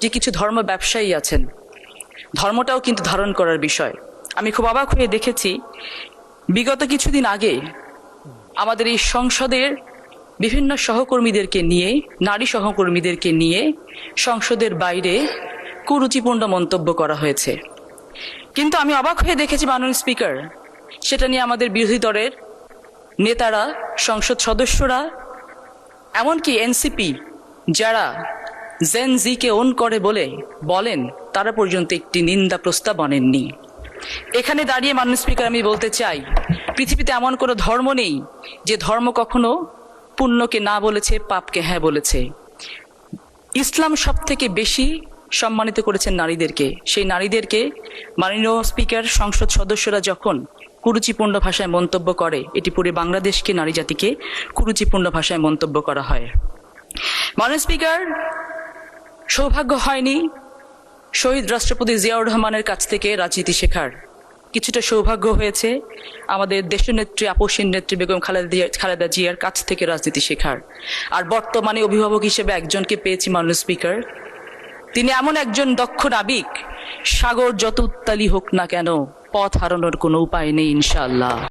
যে কিছু ধর্ম ব্যবসায়ী আছেন, ধর্মটাও কিন্তু ধারণ করার বিষয়। আমি খুব অবাক হয়ে দেখেছি বিগত কিছুদিন আগে আমাদের এই সংসদের বিভিন্ন সহকর্মীদেরকে নিয়ে, নারী সহকর্মীদেরকে নিয়ে সংসদের বাইরে কুরুচিপূর্ণ মন্তব্য করা হয়েছে। কিন্তু আমি অবাক হয়ে দেখেছি মাননীয় স্পিকার, সেটা নিয়ে আমাদের বিরোধী দলের নেতারা, সংসদ সদস্যরা, এমনকি এনসিপি যারা জেন জিকে ওন করে বলেন, তারা পর্যন্ত একটি নিন্দা প্রস্তাব আনেননি। এখানে দাঁড়িয়ে মাননীয় স্পিকার আমি বলতে চাই, পৃথিবীতে এমন কোনো ধর্ম নেই যে ধর্ম কখনো পুণ্যকে না বলেছে, পাপকে হ্যাঁ বলেছে। ইসলাম সব থেকে বেশি সম্মানিত করেছেন নারীদেরকে। সেই নারীদেরকে মাননীয় স্পিকার, সংসদ সদস্যরা যখন কুরুচিপূর্ণ ভাষায় মন্তব্য করে, এটি পুরো বাংলাদেশকে, নারী জাতিকে কুরুচিপূর্ণ ভাষায় মন্তব্য করা হয়। মাননীয় স্পিকার, সৌভাগ্য হয়নি শহীদ রাষ্ট্রপতি জিয়াউর রহমানের কাছ থেকে রাজনীতি শেখার, কিছুটা সৌভাগ্য হয়েছে আমাদের দেশনেত্রী, আপসীন নেত্রী বেগম খালেদা জিয়ার কাছ থেকে রাজনীতি শেখার। আর বর্তমানে অভিভাবক হিসেবে একজনকে পেয়েছি মাননীয় স্পিকার, তিনি এমন একজন দক্ষ নাবিক, সাগর যত উত্তালি হোক না কেন পথ হারানোর কোনো উপায় নেই ইনশাআল্লাহ।